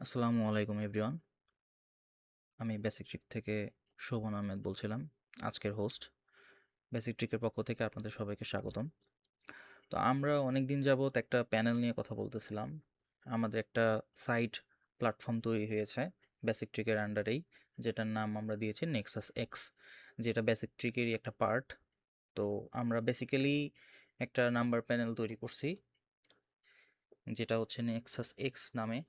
আসসালামু আলাইকুম এভরিওয়ান। আমি বেসিক ট্রিক থেকে শোভন আহমেদ বলছিলাম, আজকের হোস্ট। বেসিক ট্রিকের পক্ষ থেকে আপনাদের সবাইকে স্বাগতম। তো আমরা অনেক দিন যাবৎ একটা প্যানেল নিয়ে কথা বলতেছিলাম। আমাদের একটা সাইট প্ল্যাটফর্ম তৈরি হয়েছে বেসিক ট্রিকের আন্ডারেই, যেটার নাম আমরা দিয়েছি নেক্সাস এক্স, যেটা বেসিক ট্রিকেরই একটা পার্ট। তো আমরা বেসিক্যালি একটা নাম্বার প্যানেল তৈরি করছি, যেটা হচ্ছে নেক্সাস এক্স নামে।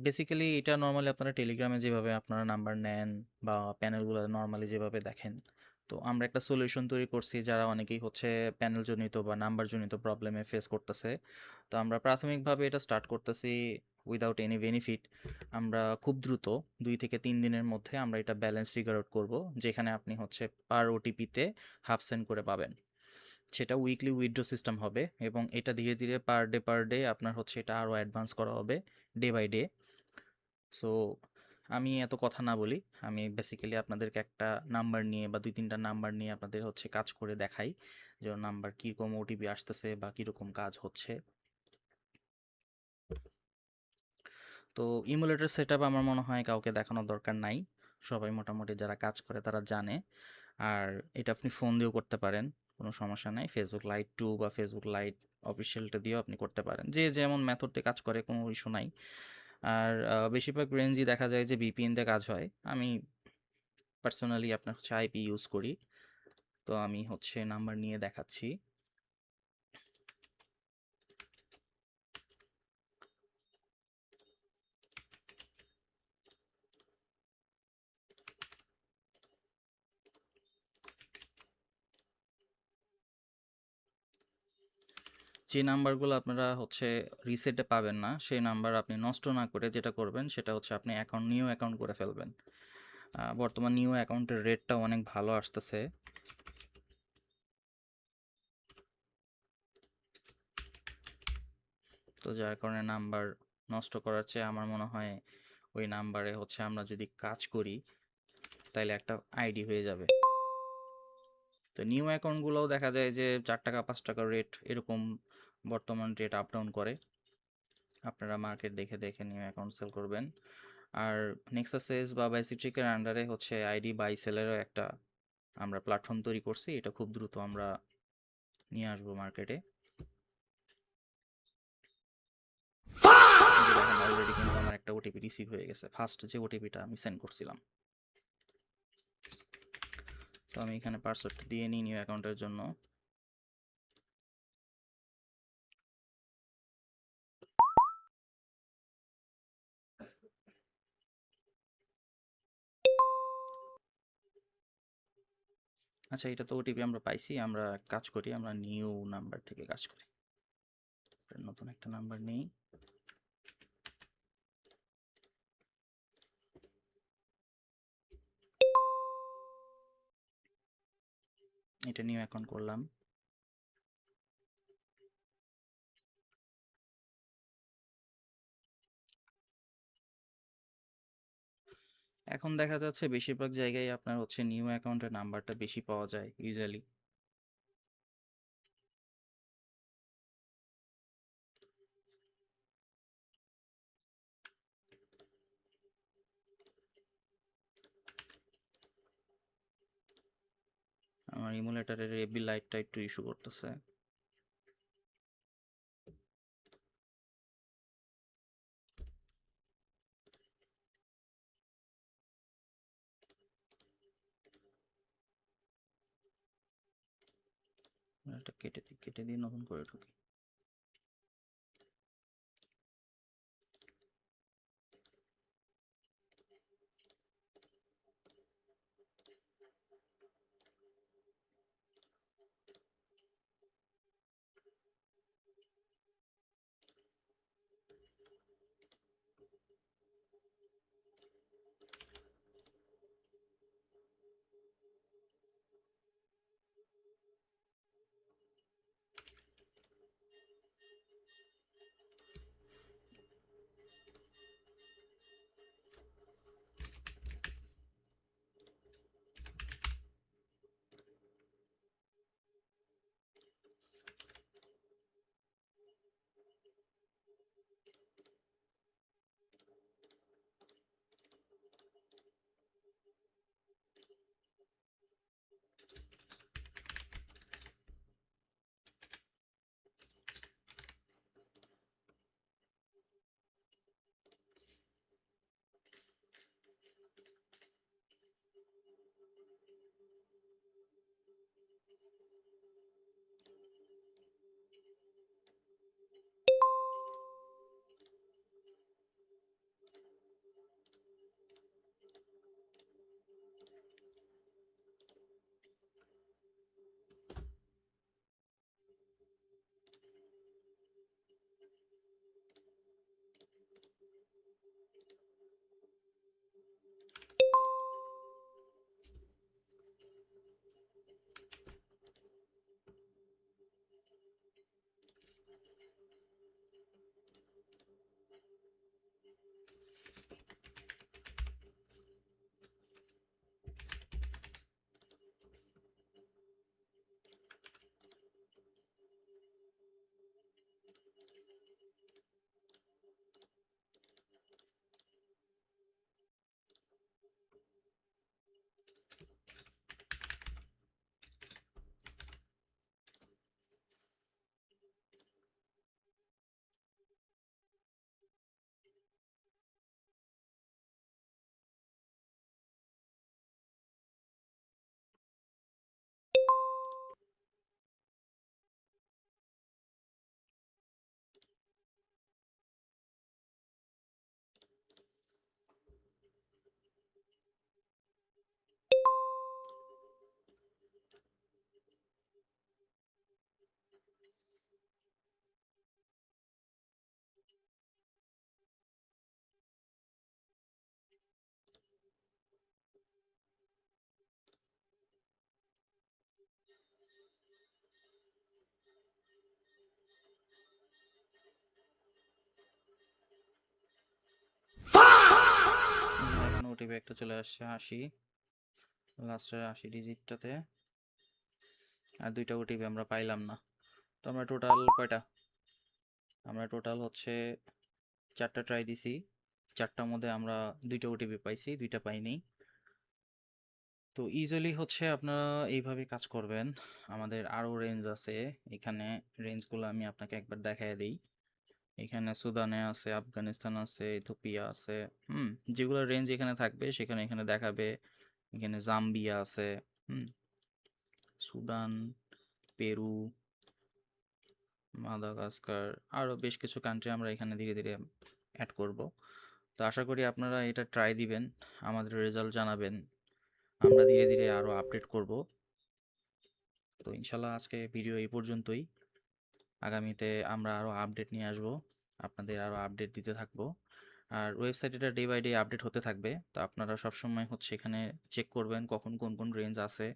বেসিক্যালি এটা নর্মালি আপনারা টেলিগ্রামে যেভাবে আপনারা নাম্বার নেন বা প্যানেলগুলো নর্মালি যেভাবে দেখেন, তো আমরা একটা সলিউশন তৈরি করছি যারা অনেকেই হচ্ছে প্যানেল জনিত বা নাম্বার জনিত প্রবলেমে ফেস করতেছে। তো আমরা প্রাথমিকভাবে এটা স্টার্ট করতেছি উইদাউট এনি বেনিফিট। আমরা খুব দ্রুত 2 থেকে 3 দিনের মধ্যে আমরা এটা ব্যালেন্স ফিগার আউট করবো, যেখানে আপনি হচ্ছে পার ওটিপিতে হাফ সেন্ট করে পাবেন। সেটা উইকলি উইথড্র সিস্টেম হবে এবং এটা ধীরে ধীরে পার ডে আপনার হচ্ছে এটা আরও অ্যাডভান্স করা হবে ডে বাই ডে। সো আমি এত কথা না বলি, আমি বেসিক্যালি আপনাদেরকে একটা নাম্বার নিয়ে বা 2-3টা নাম্বার নিয়ে আপনাদের হচ্ছে কাজ করে দেখাই, যে নাম্বার কীরকম ওটিপি আসতেছে বা কীরকম কাজ হচ্ছে। তো ইমুলেটর সেট আপ আমার মনে হয় কাউকে দেখানোর দরকার নাই, সবাই মোটামুটি যারা কাজ করে তারা জানে। আর এটা আপনি ফোন দিয়েও করতে পারেন, কোনো সমস্যা নাই। ফেসবুক লাইট 2 বা ফেসবুক লাইট অফিসিয়ালটা দিয়েও আপনি করতে পারেন, যে যেমন মেথডে কাজ করে, কোনো ইস্যু নাই। আর বেশিরভাগ রেঞ্জই দেখা যায় যে ভিপিএন দিয়ে কাজ হয়। আমি পার্সোনালি আপনার হচ্ছে আইপি ইউজ করি। তো আমি হচ্ছে নাম্বার নিয়ে দেখাচ্ছি। যে নাম্বারগুলো আপনারা হচ্ছে রিসেটে পাবেন না, সেই নাম্বার আপনি নষ্ট না করে যেটা করবেন সেটা হচ্ছে আপনি নিউ অ্যাকাউন্ট করে ফেলবেন। বর্তমান নিউ অ্যাকাউন্টের রেটটা অনেক ভালো আসতেছে। তো যার কারণে নাম্বার নষ্ট করার চেয়ে আমার মনে হয় ওই নাম্বারে হচ্ছে আমরা যদি কাজ করি তাহলে একটা আইডি হয়ে যাবে। তো নিউ অ্যাকাউন্টগুলোও দেখা যায় যে 4 টাকা 5 টাকা রেট এরকম বর্তমান রেট আপ ডাউন করে। আপনারা মার্কেট দেখে দেখে নিউ অ্যাকাউন্ট সেল করবেন। আর নেক্সাসেস বা বাইসিট্রিকের আন্ডারে হচ্ছে আইডি বাই সেলেরও একটা আমরা প্ল্যাটফর্ম তৈরি করছি, এটা খুব দ্রুত আমরা নিয়ে আসবো মার্কেটে। এই যে দেখেন, অলরেডি কিন্তু আমার একটা ওটিপি রিসিভ হয়ে গেছে, ফার্স্ট যে ওটিপিটা আমি সেন্ড করছিলাম। তো আমি এখানে পাসওয়ার্ডটা দিয়ে নিই নিউ অ্যাকাউন্টের জন্য। আচ্ছা, এটা তো ওটিপি আমরা পাইছি, আমরা কাজ করি, আমরা নিউ নাম্বার থেকে কাজ করি। নতুন একটা নাম্বার নেই। এটা নিউ অ্যাকাউন্ট করলাম। এখন দেখা যাচ্ছে বেশিরভাগ জায়গায় আপনার হচ্ছে নিউ অ্যাকাউন্টের নাম্বারটা বেশি পাওয়া যায় ইউজুয়ালি। আমার ইমুলেটারের এবি লাইটটা একটু ইস্যু করতেছে। এটা কেটে দিয়ে নতুন করে ঢুকি। এখন ওটিপি একটা চলে আসছে 80, লাস্টের 80 ডিজিটটাতে, আর 2টা ওটিপি আমরা পাইলাম না। তো আমরা টোটাল কয়টা, আমরা টোটাল হচ্ছে 4টা ট্রাই দিছি, 4টার মধ্যে আমরা 2টা ওটিপি পাইছি, 2টা পাইনি। তো ইউজুয়ালি হচ্ছে আপনারা এইভাবে কাজ করবেন। আমাদের আরও রেঞ্জ আছে, এখানে রেঞ্জগুলো আমি আপনাকে একবার দেখায় দিই। এখানে সুদানে আছে, আফগানিস্তান আছে, ইথিওপিয়া আছে, যেগুলো রেঞ্জ এখানে থাকবে সেখানে এখানে দেখাবে। এখানে জাম্বিয়া আছে, সুদান, পেরু, মাদাগাস্কার, আরও বেশ কিছু কান্ট্রি আমরা এখানে ধীরে ধীরে অ্যাড করব। তো আশা করি আপনারা এটা ট্রাই দিবেন, আমাদের রেজাল্ট জানাবেন, আমরা ধীরে ধীরে আরও আপডেট করব। তো ইনশাল্লাহ আজকে ভিডিও এই পর্যন্তই। আগামীতে আমরা আরও আপডেট নিয়ে আসব, আপনাদের আরও আপডেট দিতে থাকবো। আর ওয়েবসাইট এটা ডে বাই ডে আপডেট হতে থাকবে, তো আপনারা সবসময় হচ্ছে এখানে চেক করবেন কখন কোন কোন রেঞ্জ আছে,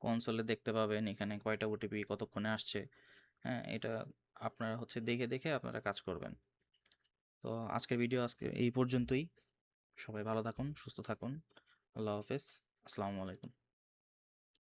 কনসোলে দেখতে পাবেন এখানে কয়টা ওটিপি কতক্ষণে আসছে। হ্যাঁ, এটা আপনারা হচ্ছে দেখে দেখে আপনারা কাজ করবেন। তো আজকের ভিডিও আজকে এই পর্যন্তই। সবাই ভালো থাকুন, সুস্থ থাকুন। আল্লাহ হাফেজ। আসসালামু আলাইকুম।